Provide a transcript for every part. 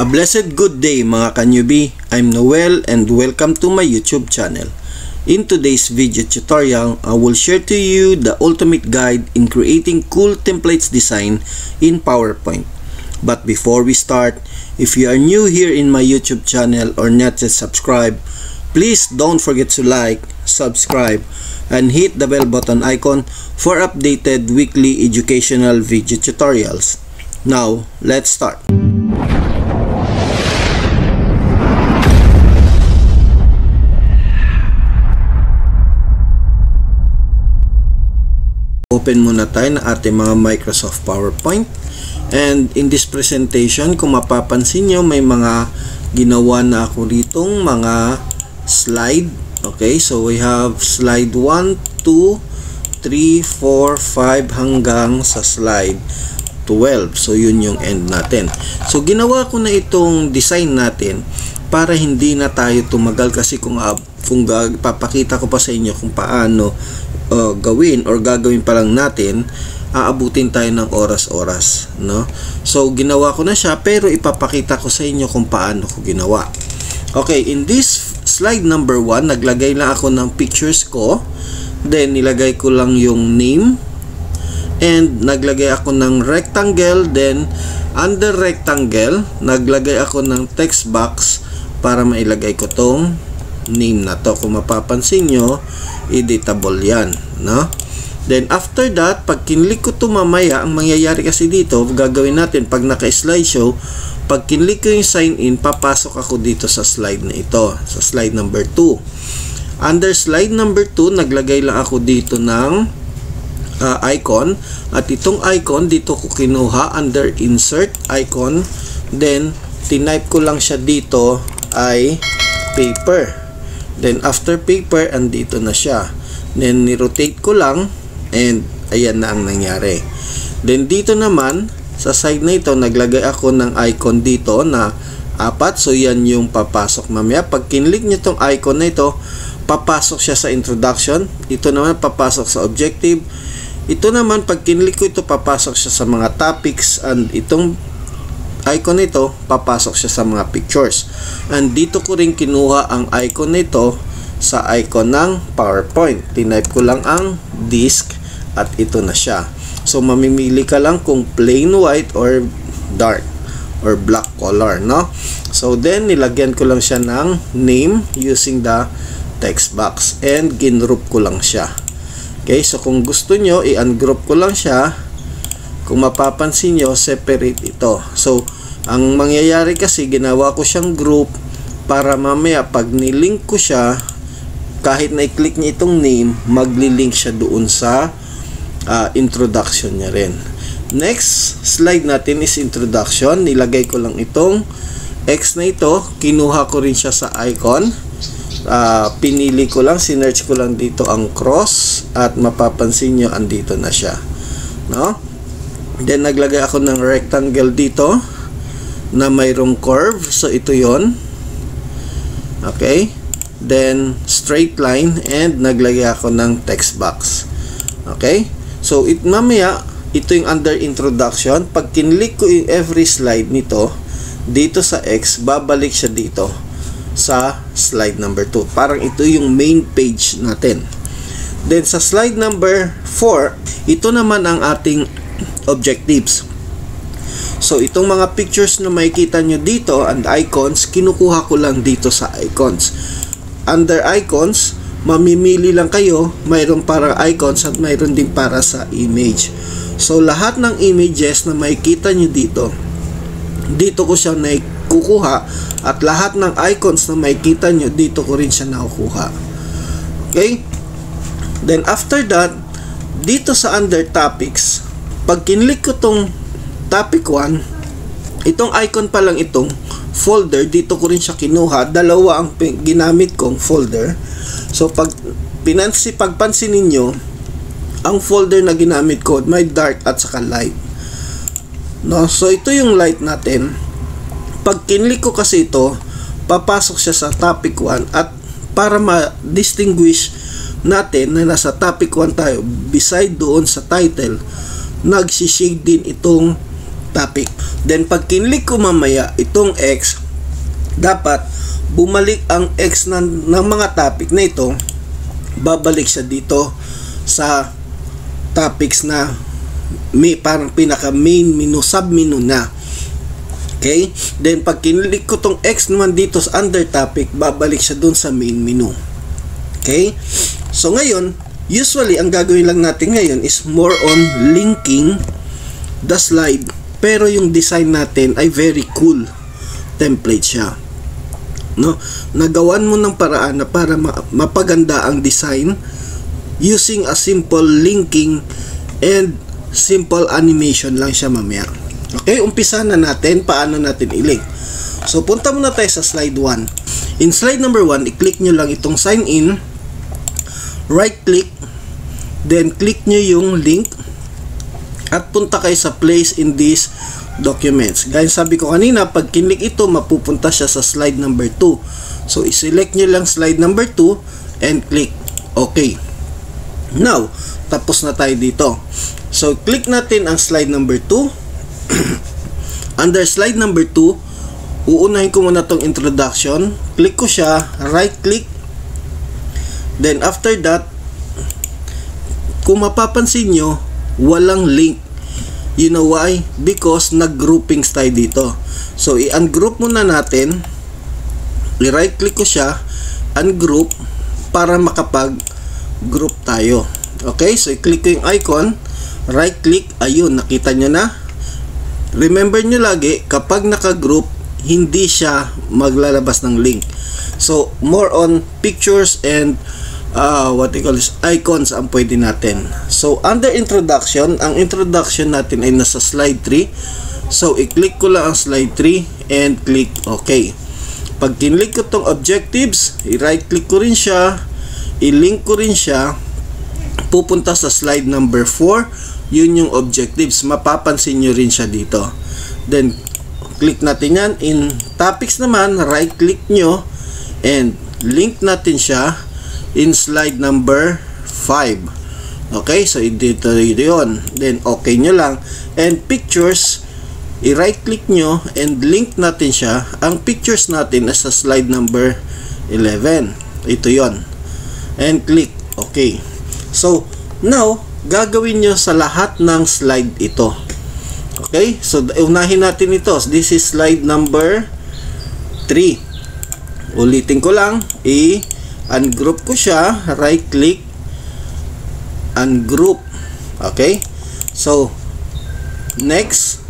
A blessed good day mga ka-newbie. I'm Noel and welcome to my YouTube channel. In today's video tutorial, I will share to you the ultimate guide in creating cool templates design in PowerPoint. But before we start, if you are new here in my YouTube channel or not yet subscribed, please don't forget to like, subscribe, and hit the bell button icon for updated weekly educational video tutorials. Now, let's start. Open muna tayo ng ating mga Microsoft PowerPoint. And in this presentation, kung mapapansin nyo, may mga ginawa na ako ditong mga slide. Okay, so we have slide 1, 2, 3, 4, 5 hanggang sa slide 12. So yun yung end natin. So ginawa ko na itong design natin para hindi na tayo tumagal, kasi kung papakita ko pa sa inyo kung paano gawin or gagawin pa lang natin, aabutin tayo ng oras-oras, no? So ginawa ko na siya, pero ipapakita ko sa inyo kung paano ko ginawa. Okay, in this slide number 1, naglagay lang ako ng pictures ko, then nilagay ko lang yung name, and naglagay ako ng rectangle, then under rectangle naglagay ako ng text box para mailagay ko tong name na to. Kung mapapansin nyo, editable yan, no? Then after that, pag kinlik ko to mamaya, ang mangyayari kasi dito, gagawin natin pag naka-slideshow, pag kinlik ko yung sign in, papasok ako dito sa slide na ito, sa slide number 2. Under slide number 2, naglagay lang ako dito ng icon, at itong icon dito ko kinuha under insert icon, then tinype ko lang siya dito ay paper. Then after paper, andito na siya. Then ni-rotate ko lang, and ayan na ang nangyari. Then dito naman sa side na ito, naglagay ako ng icon dito na 4. So yan yung papasok mamaya. Pag kinlik nyo itong icon na ito, papasok siya sa introduction. Ito naman papasok sa objective. Ito naman pag kinlik ko ito, papasok siya sa mga topics, and itong icon nito, papasok siya sa mga pictures. And dito ko rin kinuha ang icon nito sa icon ng PowerPoint. Tinype ko lang ang disk at ito na siya. So mamimili ka lang kung plain white or dark or black color, no? So then nilagyan ko lang siya ng name using the text box, and ginroup ko lang siya. Okay, so kung gusto nyo, i-ungroup ko lang siya. Kung mapapansin nyo, separate ito. So, ang mangyayari kasi, ginawa ko siyang group para mamaya pag nilink ko siya, kahit na i-click niya itong name, magli-link siya doon sa introduction niya rin. Next slide natin is introduction. Nilagay ko lang itong X na ito. Kinuha ko rin siya sa icon. Pinili ko lang, sinearch ko lang dito ang cross, at mapapansin nyo, andito na siya, no? Then naglagay ako ng rectangle dito na mayroong curve, so ito yon. Okay, then straight line, and naglagay ako ng text box. Okay, so mamaya ito yung under introduction. Pag kinlik ko yung every slide nito dito sa X, babalik siya dito sa slide number 2. Parang ito yung main page natin. Then sa slide number 4, ito naman ang ating objectives. So itong mga pictures na makikita nyo dito and icons, kinukuha ko lang dito sa icons. Under icons, mamimili lang kayo, mayroon para icons at mayroon din para sa image. So lahat ng images na makikita nyo dito, dito ko siya nakukuha, at lahat ng icons na makikita nyo, dito ko rin siya nakukuha. Okay, then after that, dito sa under topics, pag kinlik ko tong topic 1, itong icon pa lang itong folder, dito ko rin siya kinuha. Dalawa ang ginamit kong folder. So pag pagpansin ninyo, ang folder na ginamit ko, may dark at saka light, no? So ito yung light natin. Pag kinlik ko kasi ito, papasok siya sa topic 1, at para ma-distinguish natin na nasa topic 1 tayo, beside doon sa title, nagsishade din itong topic. Then pag kinlik ko mamaya itong X, dapat bumalik ang X ng mga topic na ito, babalik siya dito sa topics na may parang pinaka main menu, sub menu na. Okay? Then pag kinlik ko tong X naman dito sa under topic, babalik siya dun sa main menu. Okay? So ngayon, usually ang gagawin lang natin ngayon is more on linking the slide, pero yung design natin ay very cool template siya, no? Nagawan mo ng paraan na para mapaganda ang design using a simple linking and simple animation lang siya mamaya. Okay, umpisa na natin paano natin i-link. So punta muna tayo sa slide 1. In slide number 1, i-click nyo lang itong sign in, right click, then click nyo yung link at punta kayo sa place in these documents. Gaya sabi ko kanina, pag kinlik ito, mapupunta siya sa slide number 2. So, iselect nyo lang slide number 2 and click OK. Now, tapos na tayo dito. So, click natin ang slide number 2. Under slide number 2, uunahin ko muna tong introduction. Click ko siya, right click. Then, after that, kung mapapansin nyo, walang link. You know why? Because nag-groupings tayo dito. So, i-ungroup muna natin. I-right click ko siya, ungroup, para makapag-group tayo. Okay? So, i-click ko yung icon, right click, ayun, nakita nyo na. Remember nyo lagi, kapag naka-group, hindi siya maglalabas ng link. So, more on pictures and what you call this, icons ang pwede natin. So, under introduction, ang introduction natin ay nasa slide 3. So, i-click ko lang ang slide 3 and click OK. Pag kinlik ko tong objectives, i-right click ko rin siya, i-link ko rin siya, pupunta sa slide number 4. Yun yung objectives. Mapapansin nyo rin siya dito. Then, click natin yan. In topics naman, right click nyo and link natin siya in slide number 5. Okay, so dito yun. Then okay nyo lang. And pictures, i-right click nyo and link natin siya. Ang pictures natin is sa slide number 11. Ito yon. And click okay. So now, gagawin nyo sa lahat ng slide ito. Okay, so unahin natin ito. This is slide number 3. Ulitin ko lang, ungroup ko siya, right click, ungroup. Okay? So, next,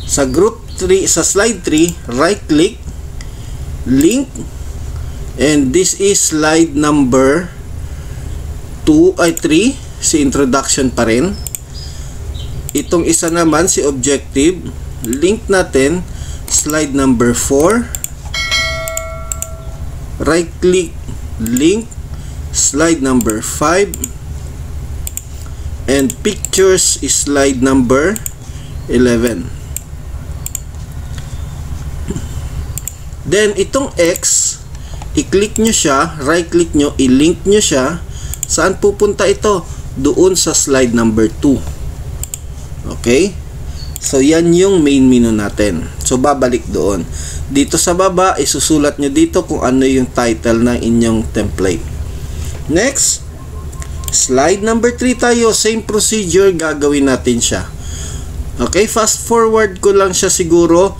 sa group 3, sa slide 3, right click, link, and this is slide number 3, si introduction pa rin. Itong isa naman, si objective, link natin, slide number 4, right click, link, slide number 5, and pictures is slide number 11. Then itong X, i-click nyo siya, right click nyo, i-link nyo siya. Saan pupunta ito? Doon sa slide number 2. Okay? So yan yung main menu natin. So babalik doon. Dito sa baba, isusulat nyo dito kung ano yung title ng inyong template. Next, slide number 3 tayo. Same procedure, gagawin natin siya. Okay, fast forward ko lang siya siguro.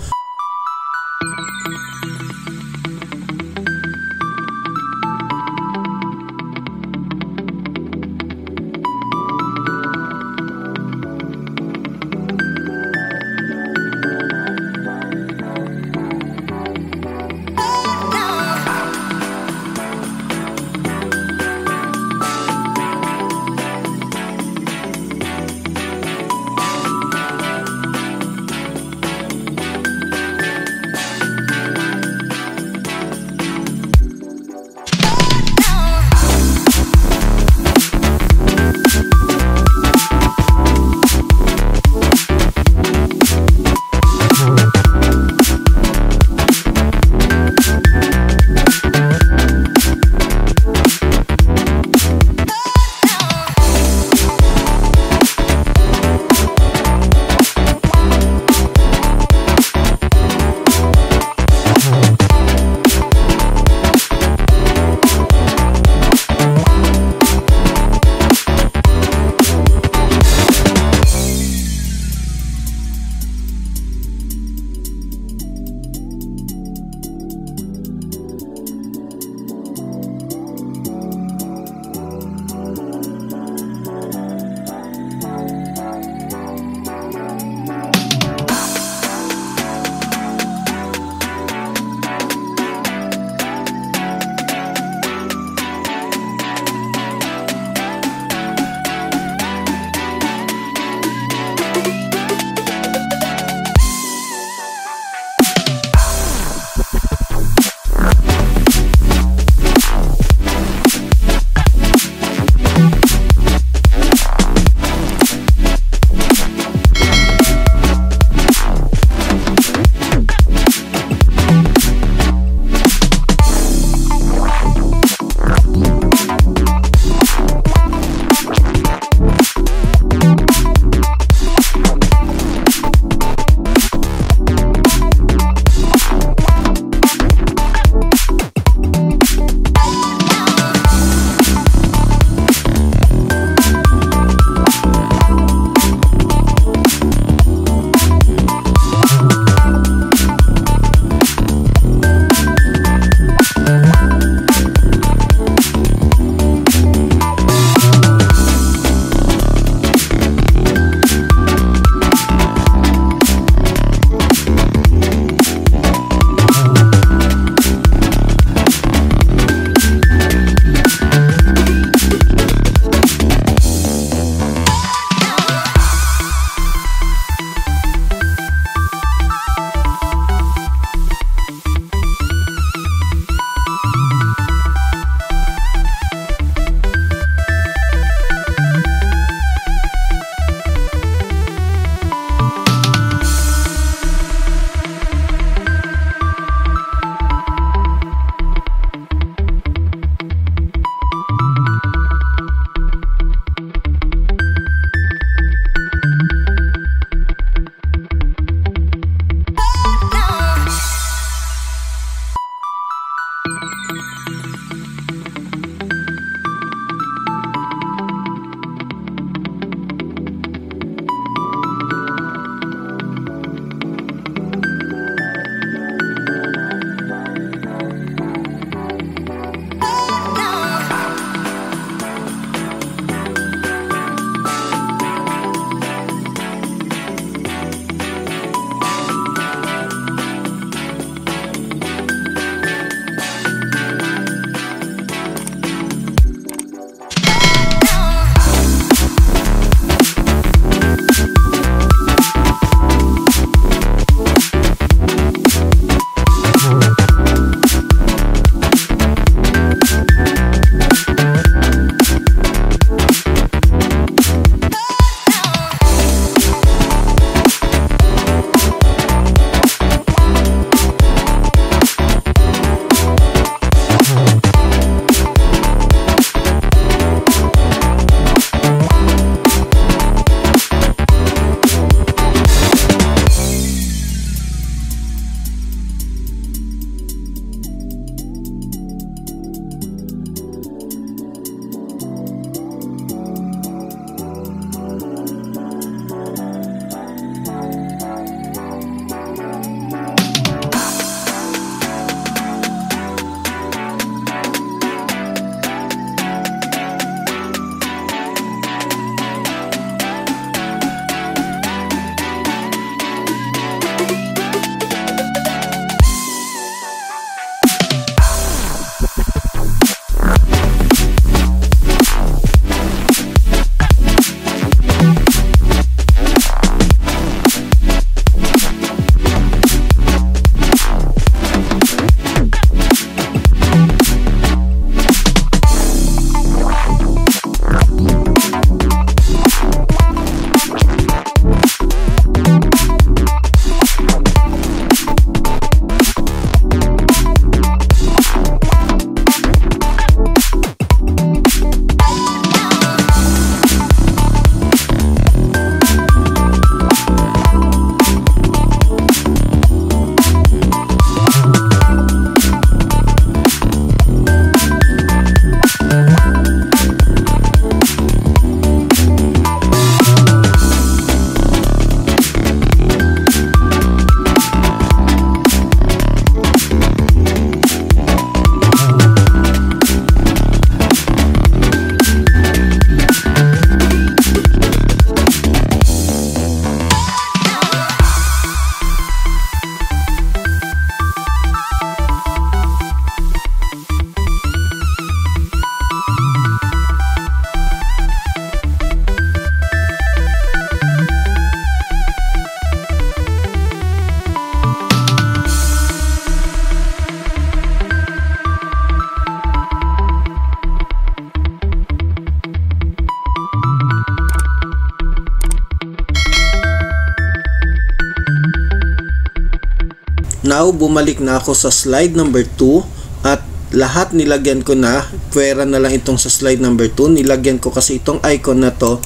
now, bumalik na ako sa slide number 2 at lahat nilagyan ko na. Pwera na lang itong sa slide number 2. Nilagyan ko kasi itong icon na to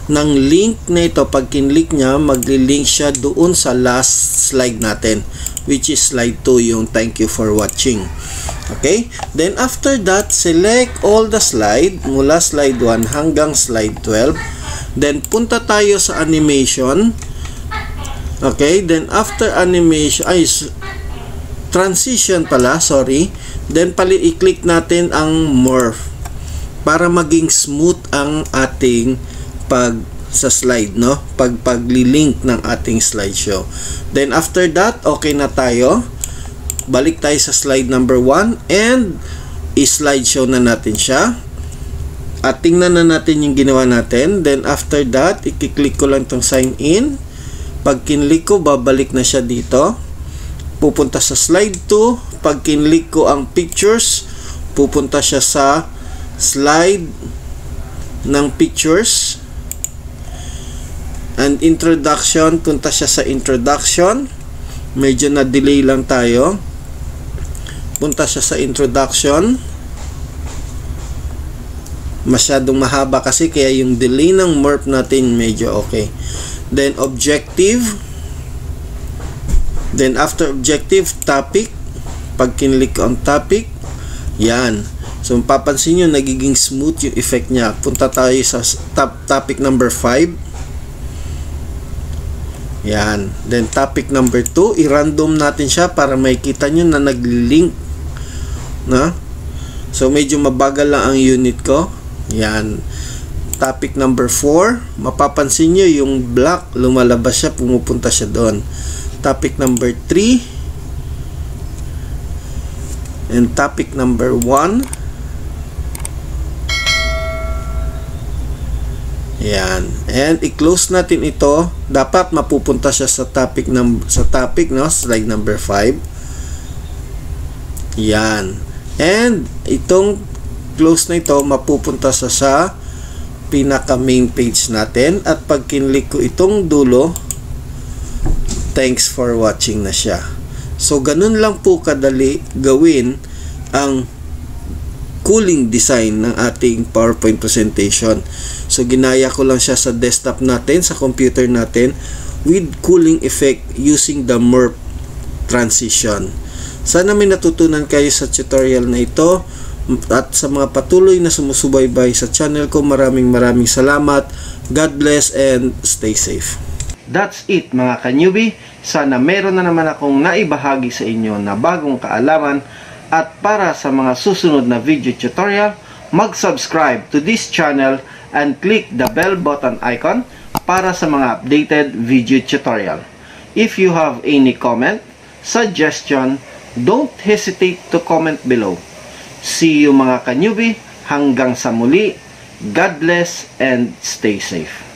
ng link na ito. Pag kinlik niya, magli-link siya doon sa last slide natin, which is slide 2, yung thank you for watching. Okay? Then after that, select all the slide mula slide 1 hanggang slide 12. Then punta tayo sa animation. Okay? Then after animation, transition pala, sorry. Then i-click natin ang morph para maging smooth ang ating sa slide, no? Pagli-link ng ating slideshow. Then after that, okay na tayo. Balik tayo sa slide number 1 and i-slideshow na natin siya. At tingnan na natin yung ginawa natin. Then after that, i-click ko lang itong sign in. Pag kinlik ko, babalik na siya dito. Pupunta sa slide 2. Pag kinlik ko ang pictures, pupunta siya sa slide ng pictures. And introduction, punta siya sa introduction. Medyo na delay lang tayo. Punta siya sa introduction. Masyadong mahaba kasi, kaya yung delay ng morph natin medyo okay. Then objective. Then after objective, topic. Pag kinlik ko ang topic, yan. So mapapansin nyo, nagiging smooth yung effect niya. Punta tayo sa topic number 5. Yan. Then topic number 2, i-random natin siya para makita nyo na nag-link. Na? So medyo mabagal lang ang unit ko. Yan. Topic number 4, mapapansin nyo yung black, lumalabas siya, pumupunta siya doon. Topic number 3. And topic number 1. Yan. And i-close natin ito. Dapat mapupunta siya sa topic no, slide number 5. Yan. And itong close na ito mapupunta sa pinaka main page natin, at pag kinlik ko itong dulo, thanks for watching na siya. So ganun lang po kadali gawin ang cooling design ng ating PowerPoint presentation. So ginaya ko lang siya sa desktop natin, sa computer natin, with cooling effect using the morph transition. Sana may natutunan kayo sa tutorial na ito, at sa mga patuloy na sumusubaybay sa channel ko, maraming salamat. God bless and stay safe. That's it mga ka-newbie. Sana meron na naman akong naibahagi sa inyo na bagong kaalaman. At para sa mga susunod na video tutorial, mag-subscribe to this channel and click the bell button icon para sa mga updated video tutorial. If you have any comment, suggestion, don't hesitate to comment below. See you mga ka-newbie. Hanggang sa muli. God bless and stay safe.